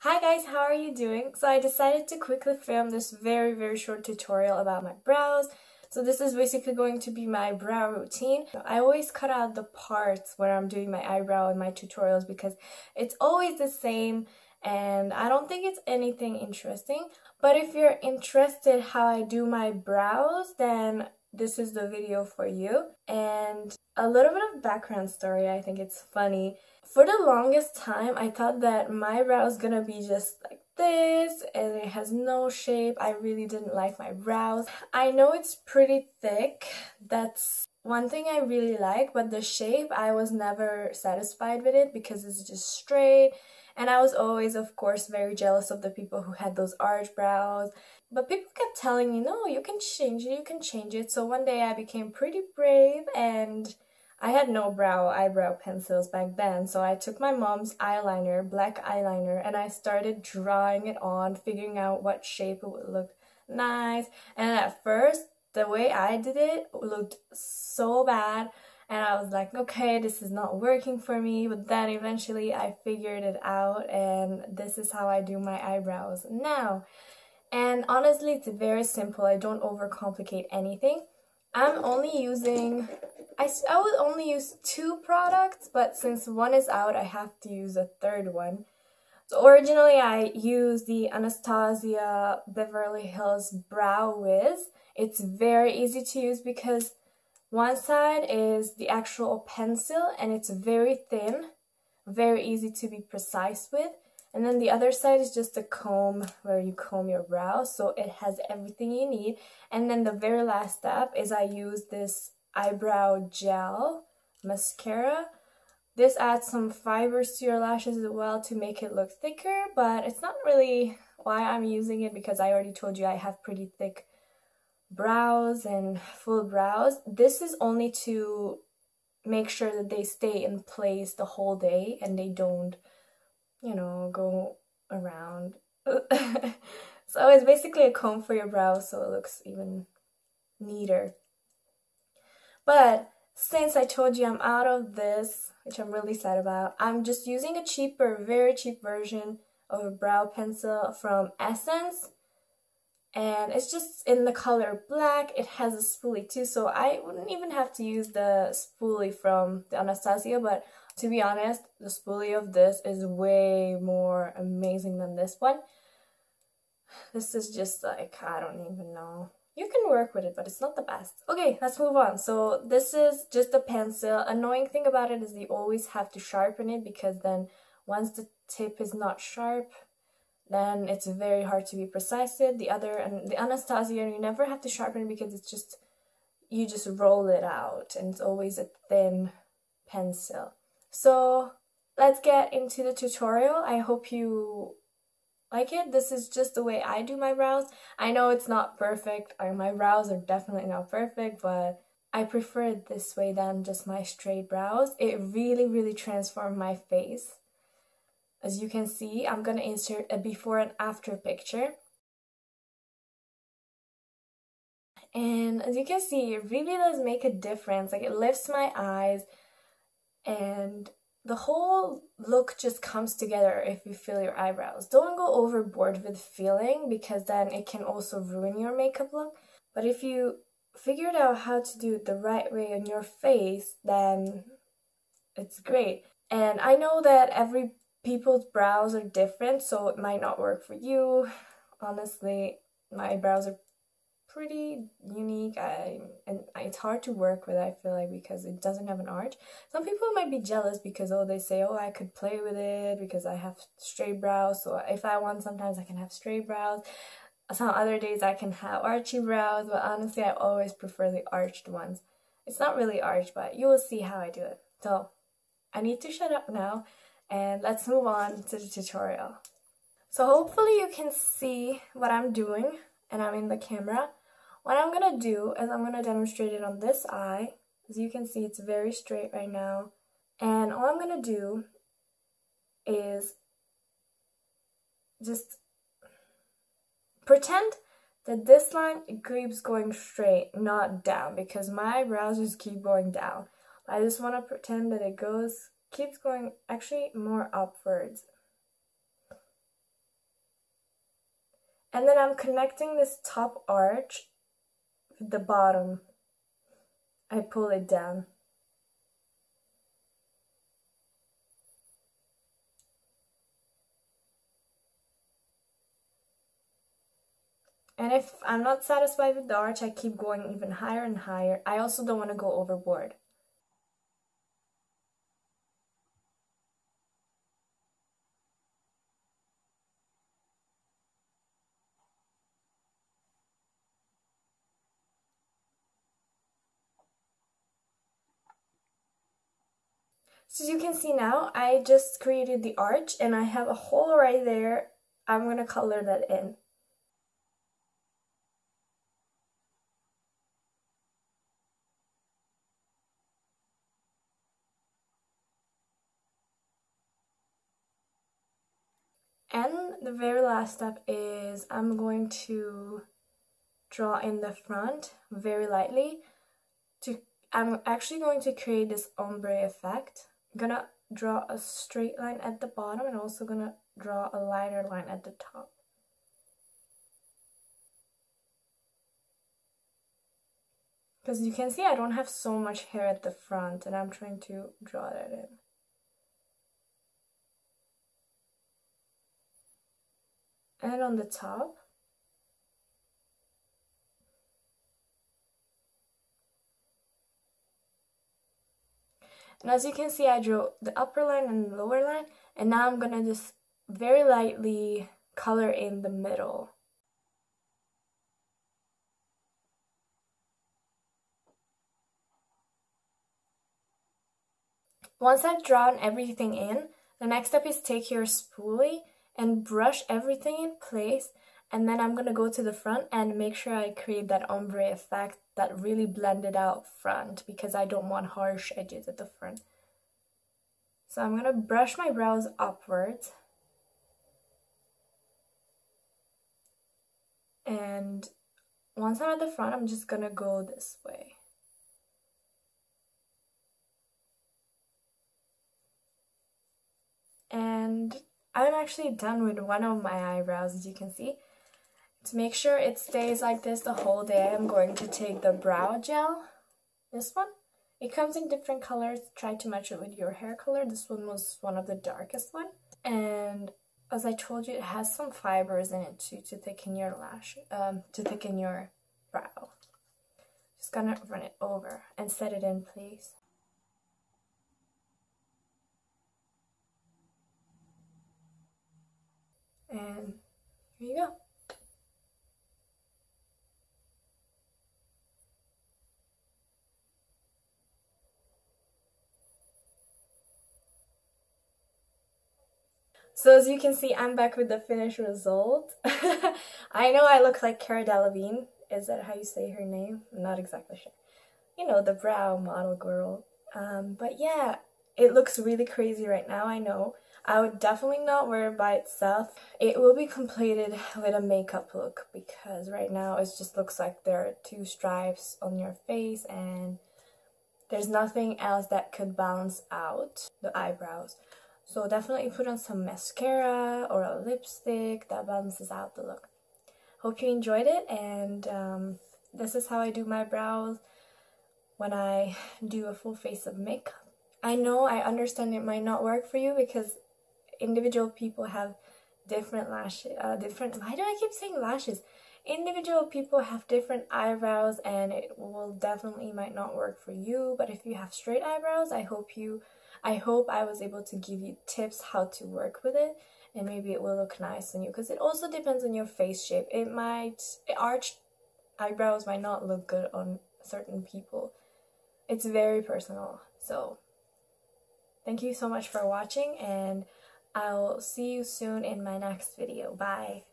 Hi guys, how are you doing? So I decided to quickly film this very short tutorial about my brows. So this is basically going to be my brow routine. I always cut out the parts where I'm doing my eyebrow in my tutorials because it's always the same and I don't think it's anything interesting. But if you're interested how I do my brows, then this is the video for you. And a little bit of background story, I think it's funny. For the longest time, I thought that my brow is gonna be just like this and it has no shape. I really didn't like my brows. I know it's pretty thick. That's one thing I really like, but the shape, I was never satisfied with it because it's just straight. And I was always, of course, very jealous of the people who had those arch brows. But people kept telling me, no, you can change it, you can change it. So one day I became pretty brave and I had no eyebrow pencils back then, so I took my mom's eyeliner, black eyeliner, and I started drawing it on, figuring out what shape it would look nice. And at first, the way I did it looked so bad, and I was like, okay, this is not working for me. But then eventually I figured it out, and this is how I do my eyebrows now. And honestly, it's very simple. I don't overcomplicate anything. I'm only using, I would only use 2 products, but since one is out, I have to use a third one. So originally, I used the Anastasia Beverly Hills Brow Wiz. It's very easy to use because one side is the actual pencil and it's very thin, very easy to be precise with. And then the other side is just a comb where you comb your brows, so it has everything you need. And then the very last step is I use this Eyebrow Gel Mascara. This adds some fibers to your lashes as well to make it look thicker, but it's not really why I'm using it because I already told you I have pretty thick brows and full brows. This is only to make sure that they stay in place the whole day and they don't, you know, go around. So it's basically a comb for your brows so it looks even neater. But since I told you I'm out of this, which I'm really sad about, I'm just using a cheaper, very cheap version of a brow pencil from Essence. And it's just in the color black. It has a spoolie too, so I wouldn't even have to use the spoolie from the Anastasia, but to be honest, the spoolie of this is way more amazing than this one. This is just like, I don't even know. You can work with it, but it's not the best. Okay, let's move on. So this is just a pencil. Annoying thing about it is you always have to sharpen it because then once the tip is not sharp, then it's very hard to be precise with. The Anastasia, you never have to sharpen it because it's just, you just roll it out and it's always a thin pencil. So let's get into the tutorial. I hope you like it. This is just the way I do my brows. I know it's not perfect. My brows are definitely not perfect, but I prefer it this way than just my straight brows. It really transformed my face. As you can see, I'm gonna insert a before and after picture. And as you can see, it really does make a difference. Like, it lifts my eyes and the whole look just comes together if you fill your eyebrows. Don't go overboard with filling because then it can also ruin your makeup look. But if you figured out how to do it the right way on your face, then it's great. And I know that every people's brows are different, so it might not work for you. Honestly, my brows are pretty unique, and it's hard to work with, I feel like, because it doesn't have an arch. Some people might be jealous because, oh, they say, oh, I could play with it because I have straight brows, so if I want, sometimes I can have straight brows. Some other days I can have archy brows, but honestly, I always prefer the arched ones. It's not really arched, but you will see how I do it. So I need to shut up now, and let's move on to the tutorial. So hopefully you can see what I'm doing, and I'm in the camera. What I'm gonna do is I'm gonna demonstrate it on this eye. As you can see, it's very straight right now. And all I'm gonna do is just pretend that this line keeps going straight, not down, because my brows just keep going down. I just want to pretend that it keeps going actually more upwards. And then I'm connecting this top arch with the bottom. I pull it down. And if I'm not satisfied with the arch, I keep going even higher and higher. I also don't want to go overboard. So as you can see now, I just created the arch and I have a hole right there. I'm going to color that in. And the very last step is I'm going to draw in the front very lightly. I'm actually going to create this ombre effect. I'm gonna draw a straight line at the bottom and also gonna draw a lighter line at the top. Because you can see I don't have so much hair at the front and I'm trying to draw that in. And on the top. And as you can see, I drew the upper line and the lower line, and now I'm gonna just very lightly color in the middle. Once I've drawn everything in, the next step is take your spoolie and brush everything in place, and then I'm gonna go to the front and make sure I create that ombre effect, that really blended out front, because I don't want harsh edges at the front. So I'm gonna brush my brows upwards. And once I'm at the front, I'm just gonna go this way. And I'm actually done with one of my eyebrows, as you can see. To make sure it stays like this the whole day, I'm going to take the brow gel, this one. It comes in different colors. Try to match it with your hair color. This one was one of the darkest one. And as I told you, it has some fibers in it too to thicken your to thicken your brow. Just gonna run it over and set it in place. And here you go. So as you can see, I'm back with the finished result. I know I look like Cara Delevingne. Is that how you say her name? I'm not exactly sure. You know, the brow model girl. But yeah, it looks really crazy right now, I know. I would definitely not wear it by itself. It will be completed with a makeup look, because right now it just looks like there are two stripes on your face and there's nothing else that could balance out the eyebrows. So definitely put on some mascara or a lipstick that balances out the look. Hope you enjoyed it, and this is how I do my brows when I do a full face of makeup. I know, I understand it might not work for you because individual people have different lashes, why do I keep saying lashes? Individual people have different eyebrows and it will definitely might not work for you, but if you have straight eyebrows, I hope I was able to give you tips how to work with it, and maybe it will look nice on you, because it also depends on your face shape. Arched eyebrows might not look good on certain people. It's very personal. So thank you so much for watching, and I'll see you soon in my next video. Bye!